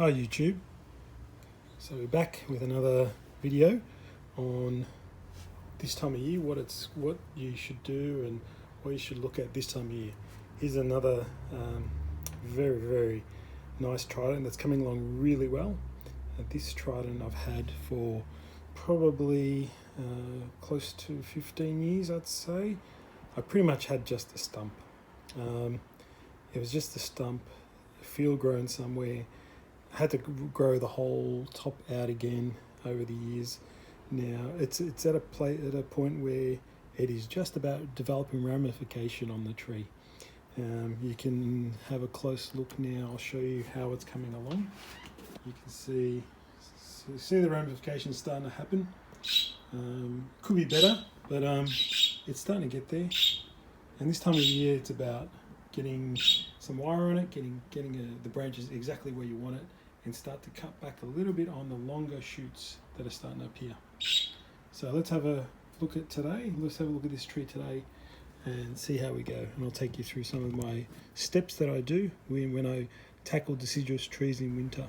Hi YouTube. So we're back with another video on this time of year, what you should do and what you should look at this time of year. Here's another very nice trident that's coming along really well. This trident I've had for probably close to 15 years, I'd say. I pretty much had just a stump. It was just a stump, field grown somewhere. I had to grow the whole top out again over the years. Now it's at a point where it is just about developing ramification on the tree. You can have a close look now. I'll show you how it's coming along. You can see the ramifications starting to happen. Could be better, but it's starting to get there. And this time of year, it's about getting some wire on it, getting the branches exactly where you want it, and start to cut back a little bit on the longer shoots that are starting to appear. So let's have a look at today. Let's have a look at this tree today and see how we go. And I'll take you through some of my steps that I do when I tackle deciduous trees in winter.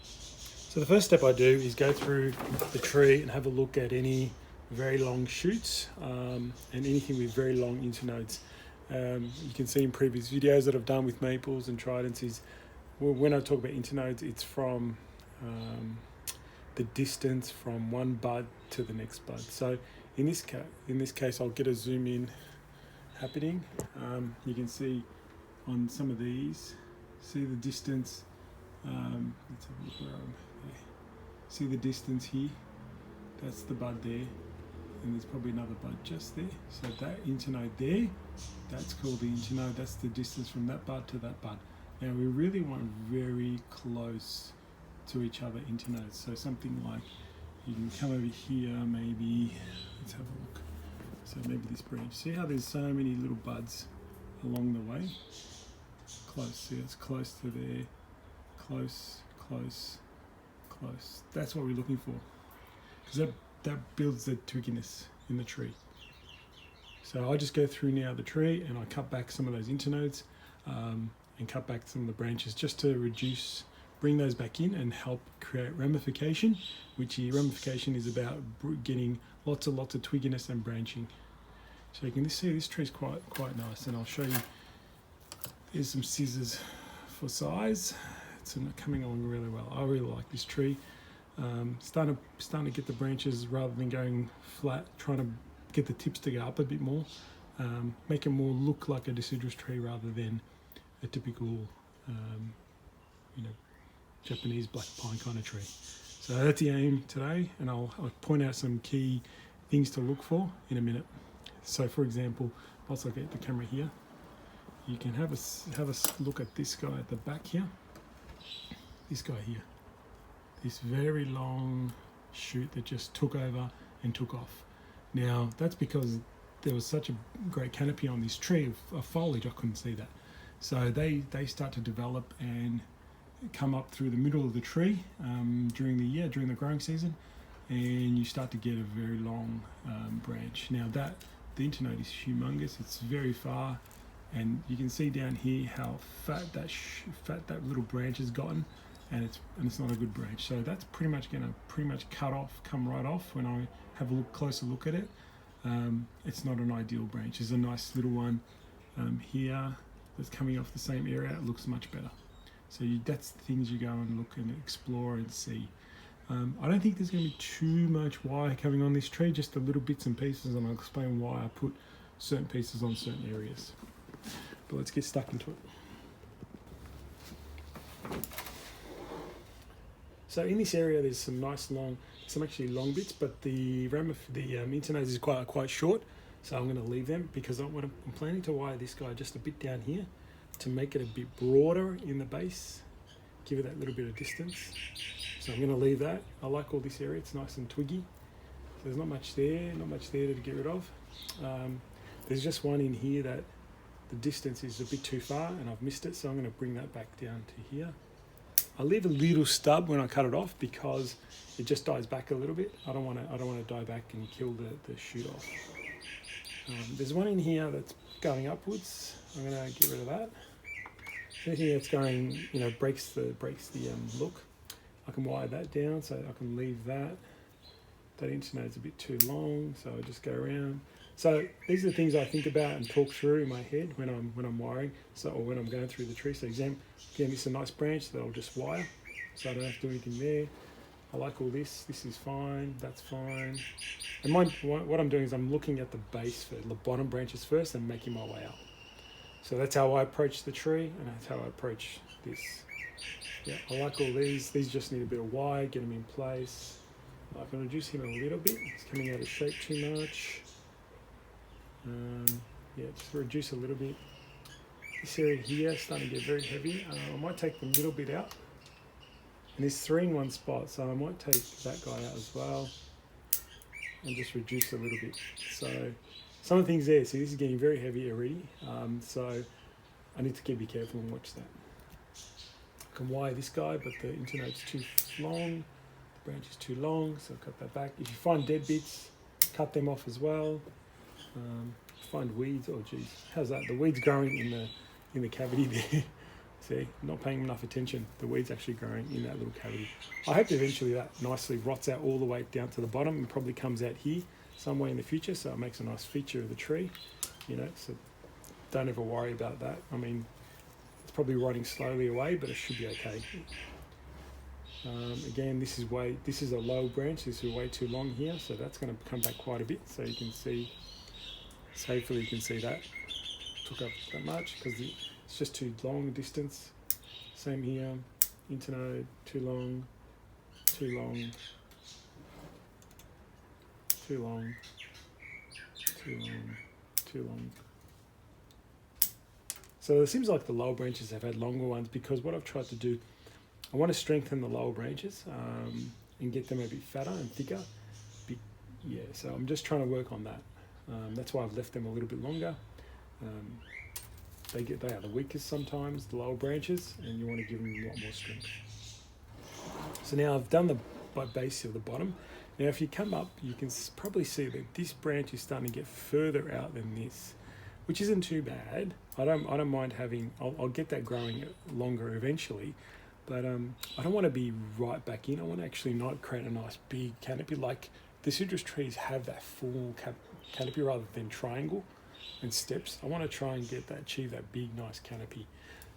So the first step I do is go through the tree and have a look at any very long shoots and anything with very long internodes. You can see in previous videos that I've done with maples and tridents is when I talk about internodes, it's from the distance from one bud to the next bud. So in this case, I'll get a zoom in happening. You can see on some of these, see the distance. Let's have a look where I'm there. See the distance here. That's the bud there, and there's probably another bud just there. So that internode there, that's called the internode. That's the distance from that bud to that bud. Now we really want very close to each other internodes. So something like you can come over here, maybe, let's have a look. So maybe this branch. See how there's so many little buds along the way? Close, see it's close to there. Close. That's what we're looking for. Because that builds the twigginess in the tree. So I just go through now the tree and I cut back some of those internodes. And cut back some of the branches just to bring those back in and help create ramification, which ramification is about getting lots of twigginess and branching. So you can see this tree is quite nice, and I'll show you. Here's some scissors for size. It's coming along really well. I really like this tree. Starting to get the branches rather than going flat, trying to get the tips to go up a bit more, make it more look like a deciduous tree rather than a typical, Japanese black pine kind of tree. So that's the aim today, and I'll point out some key things to look for in a minute. So, for example, once I get the camera here, you can have a look at this guy at the back here. This guy here, this very long shoot that just took over and took off. Now that's because there was such a great canopy on this tree of foliage, I couldn't see that. So they start to develop and come up through the middle of the tree during the growing season, and you start to get a very long branch. Now the internode is humongous. It's very far, and you can see down here how fat that little branch has gotten, and it's not a good branch. So that's pretty much come right off when I have a closer look at it. It's not an ideal branch. There's a nice little one here that's coming off the same area. It looks much better. So that's the things you go and look and explore and see. I don't think there's going to be too much wire coming on this tree, just the little bits and pieces, and I'll explain why I put certain pieces on certain areas. But let's get stuck into it. So in this area there's some actually long bits, but the internodes is quite short. So I'm going to leave them because I'm planning to wire this guy just a bit down here to make it a bit broader in the base, give it that little bit of distance. So I'm going to leave that. I like all this area, it's nice and twiggy. So there's not much there to get rid of. There's just one in here that the distance is a bit too far and I've missed it, so I'm going to bring that back down to here. I leave a little stub when I cut it off because it just dies back a little bit. I don't want to die back and kill the shoot off. There's one in here that's going upwards. I'm going to get rid of that. anything that's going, breaks the look, I can wire that down, so I can leave that. That internode's a bit too long, so I just go around. So these are the things I think about and talk through in my head when I'm wiring, or when I'm going through the tree. So again, this is a nice branch that I'll just wire, so I don't have to do anything there. I like all this. This is fine. That's fine. And what I'm doing is I'm looking at the base for the bottom branches first and making my way up. So that's how I approach the tree, and that's how I approach this. Yeah, I like all these. These just need a bit of wire, get them in place. I can reduce him a little bit. It's coming out of shape too much. Yeah, just reduce a little bit. This area here is starting to get very heavy. I might take the middle bit out. And there's 3 in one spot, so I might take that guy out as well and just reduce a little bit. So some of the things there, see, this is getting very heavy already, so I need to be careful and watch that. I can wire this guy, but the internode's too long, the branch is too long, so I'll cut that back. If you find dead bits, cut them off as well. Find weeds, oh geez, how's that? The weeds growing in the cavity there. See, not paying enough attention. The weed's actually growing in that little cavity. I hope eventually that nicely rots out all the way down to the bottom and probably comes out here somewhere in the future, so it makes a nice feature of the tree, so don't ever worry about that. I mean, it's probably rotting slowly away, but it should be okay. Again, this is a low branch. This is way too long here, so that's going to come back quite a bit, so you can see, so hopefully you can see that took up that much because it's just too long a distance. Same here, internode, too long, too long, too long, too long, too long. So it seems like the lower branches have had longer ones because what I've tried to do, I want to strengthen the lower branches and get them a bit fatter and thicker. Yeah, so I'm just trying to work on that. That's why I've left them a little bit longer. They are the weakest sometimes, the lower branches, and you want to give them a lot more strength. So now I've done the base of the bottom. Now if you come up, you can probably see that this branch is starting to get further out than this, which isn't too bad. I don't mind having, I'll get that growing longer eventually, but I don't want to be right back in. I want to actually not create a nice big canopy like deciduous trees have, that full canopy rather than triangle and steps. I want to try and achieve that big nice canopy.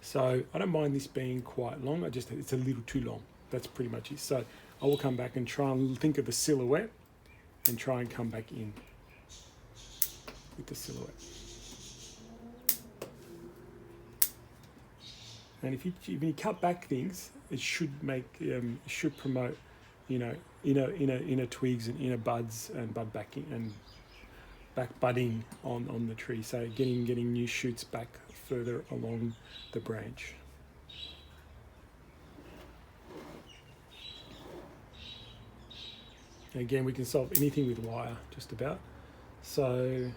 So I don't mind this being quite long, it's a little too long. That's pretty much it. So I will come back and try and think of the silhouette and try and come back in with the silhouette. And if you cut back things, it should promote, inner twigs and inner buds and bud backing and back budding on the tree. So getting new shoots back further along the branch. Again, we can solve anything with wire, just about. So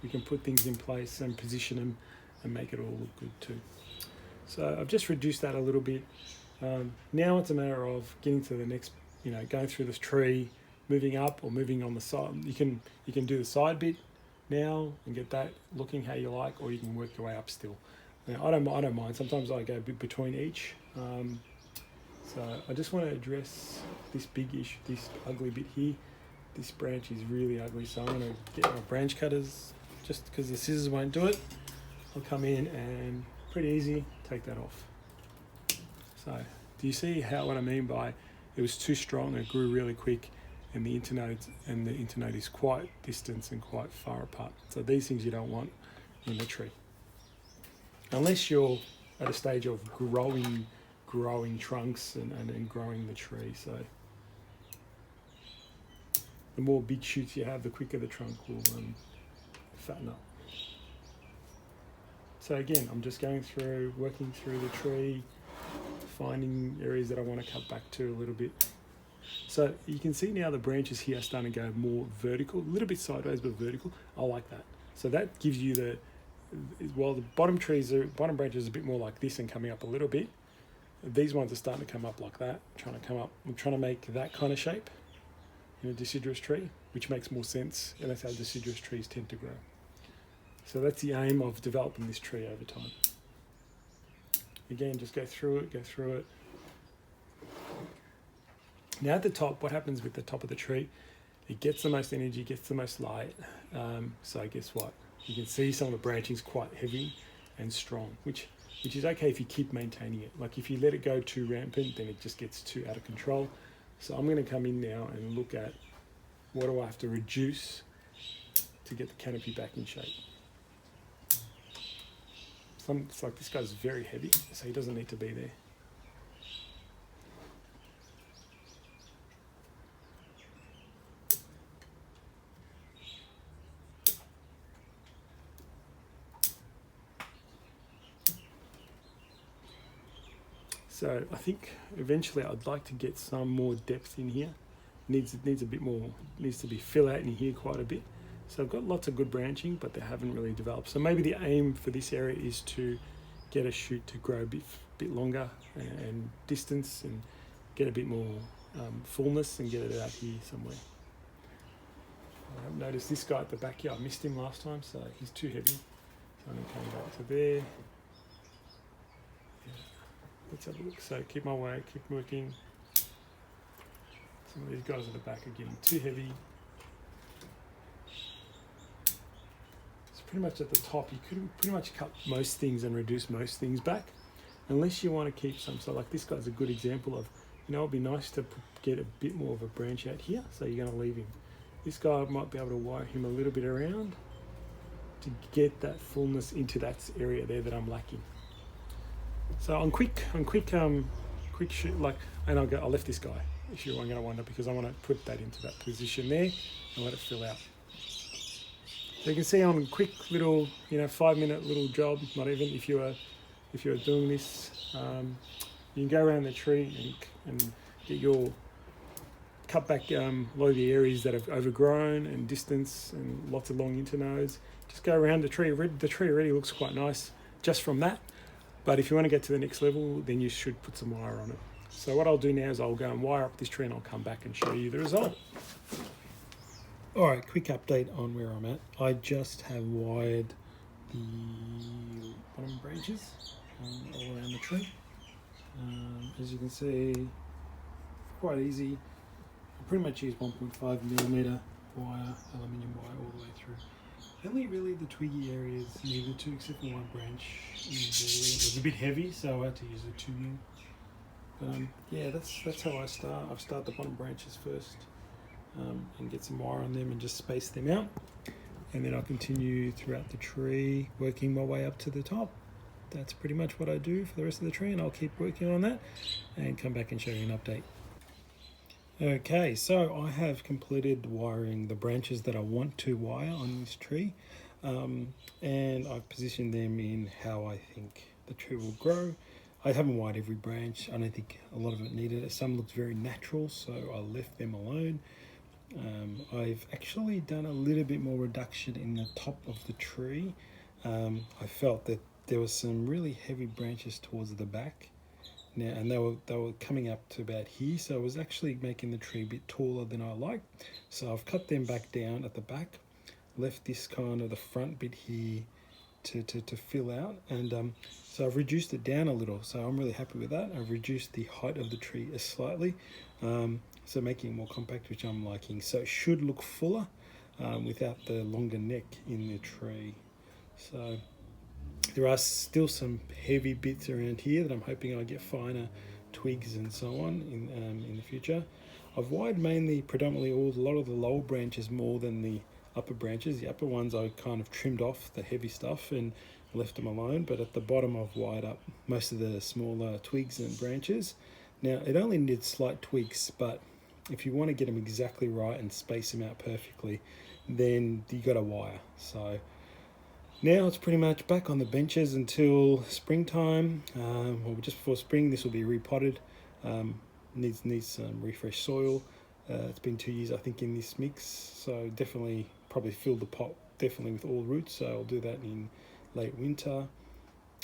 we can put things in place and position them and make it all look good too. So I've just reduced that a little bit. Now it's a matter of getting to the next, going through this tree, moving up or moving on the side. You can do the side bit now and get that looking how you like, or you can work your way up still. Now, I don't mind. Sometimes I go a bit between each. So I just want to address this big issue, this ugly bit here. This branch is really ugly, so I'm going to get my branch cutters, just because the scissors won't do it. I'll come in and pretty easy take that off. So do you see what I mean by it was too strong, it grew really quick, and the internode is quite distant and quite far apart. So these things you don't want in the tree, unless you're at a stage of growing trunks and growing the tree. So the more big shoots you have, the quicker the trunk will fatten up. So again, I'm just going through, working through the tree, finding areas that I want to cut back to a little bit. So you can see now the branches here are starting to go more vertical, a little bit sideways but vertical. I like that. So that gives you while the bottom branches are a bit more like this and coming up a little bit, these ones are starting to come up like that, I'm trying to make that kind of shape in a deciduous tree, which makes more sense, and that's how deciduous trees tend to grow. So that's the aim of developing this tree over time. Again, just go through it, go through it. Now at the top, what happens with the top of the tree? It gets the most energy, gets the most light. So guess what? You can see some of the branching's quite heavy and strong, which is okay if you keep maintaining it. Like if you let it go too rampant, then it just gets too out of control. So I'm going to come in now and look at what do I have to reduce to get the canopy back in shape. It's like this guy's very heavy, so he doesn't need to be there. So I think eventually I'd like to get some more depth in here. Needs a bit more, needs to be fill out in here quite a bit. So I've got lots of good branching, but they haven't really developed. So maybe the aim for this area is to get a shoot to grow a bit longer and distance and get a bit more fullness and get it out here somewhere. I've noticed this guy at the back here, I missed him last time, so he's too heavy. So I'm going to come back to there. Yeah. Let's have a look. So keep my way, keep working. Some of these guys at the back are getting too heavy. So pretty much at the top, you could pretty much cut most things and reduce most things back, unless you want to keep some. So like this guy's a good example of, you know, it'd be nice to get a bit more of a branch out here. So you're going to leave him. This guy might be able to wire him a little bit around to get that fullness into that area there that I'm lacking. So on quick shoot, like, and I left this guy. If you're going to wonder, because I want to put that into that position there and let it fill out. So you can see on quick little, 5-minute little job, not even if you are doing this, you can go around the tree and get your cut back a lot of the areas that have overgrown and distance and lots of long internodes. Just go around the tree. The tree already looks quite nice just from that. But if you want to get to the next level, then you should put some wire on it. So what I'll do now is I'll go and wire up this tree and I'll come back and show you the result. All right, quick update on where I'm at. I just have wired the bottom branches all around the tree. As you can see, quite easy. I pretty much use 1.5mm wire, aluminium wire all the way through. Only really the twiggy areas needed to, except for one branch in there. It was a bit heavy, so I had to use a 2mm. But yeah, that's how I start. I start the bottom branches first and get some wire on them and just space them out. And then I'll continue throughout the tree, working my way up to the top. That's pretty much what I do for the rest of the tree, and I'll keep working on that and come back and show you an update. Okay, so I have completed wiring the branches that I want to wire on this tree, and I've positioned them in how I think the tree will grow. I haven't wired every branch. I don't think a lot of it needed it. Some looked very natural, so I left them alone. I've actually done a little bit more reduction in the top of the tree. I felt that there was some really heavy branches towards the back. Now, and they were coming up to about here, so I was actually making the tree a bit taller than I liked. So I've cut them back down at the back, left this kind of the front bit here to fill out, and so I've reduced it down a little. So I'm really happy with that. I've reduced the height of the tree slightly, so making it more compact, which I'm liking. So it should look fuller without the longer neck in the tree. So there are still some heavy bits around here that I'm hoping I get finer twigs and so on in the future. I've wired predominantly a lot of the lower branches more than the upper branches. The upper ones I kind of trimmed off the heavy stuff and left them alone, but at the bottom I've wired up most of the smaller twigs and branches. Now it only needs slight tweaks, but if you want to get them exactly right and space them out perfectly, then you got to wire. So now it's pretty much back on the benches until springtime, or just before spring. This will be repotted. Needs some refresh soil. It's been 2 years, I think, in this mix, so definitely probably fill the pot definitely with all roots. So I'll do that in late winter.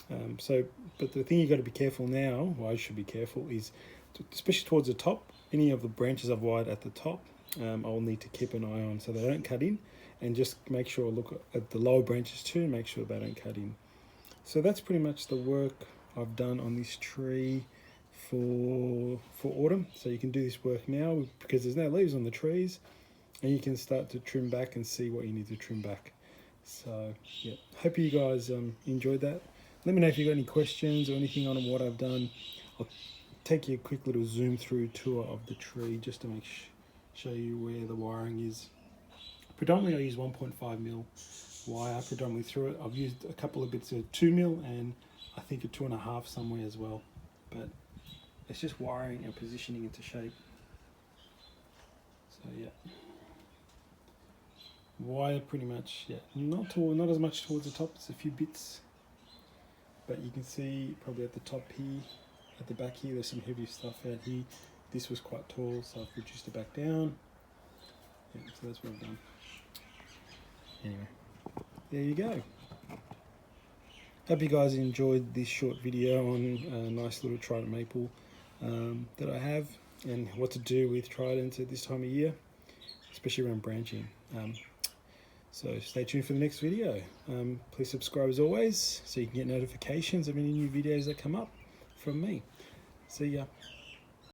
But the thing you got to be careful now, or I should be careful, is especially towards the top. Any of the branches I've wired at the top, I'll need to keep an eye on so they don't cut in. And just make sure, look at the lower branches too, and make sure they don't cut in. So that's pretty much the work I've done on this tree for autumn. So you can do this work now because there's no leaves on the trees, and you can start to trim back and see what you need to trim back. So yeah, hope you guys enjoyed that. Let me know if you've got any questions or anything on what I've done. I'll take you a quick little zoom through tour of the tree just to show you where the wiring is. Predominantly I use 1.5mm wire predominantly through it. I've used a couple of bits of 2mm and I think a 2.5 somewhere as well. But it's just wiring and positioning into shape. So yeah. Wire pretty much, yeah, not as much towards the top, it's a few bits. But you can see probably at the top here, at the back here, there's some heavy stuff out here. This was quite tall, so I've reduced it back down. Yeah, so that's what I've done. Anyway, there you go. Hope you guys enjoyed this short video on a nice little Trident maple that I have, and what to do with Trident at this time of year, especially around branching. So stay tuned for the next video. Please subscribe as always so you can get notifications of any new videos that come up from me. See ya.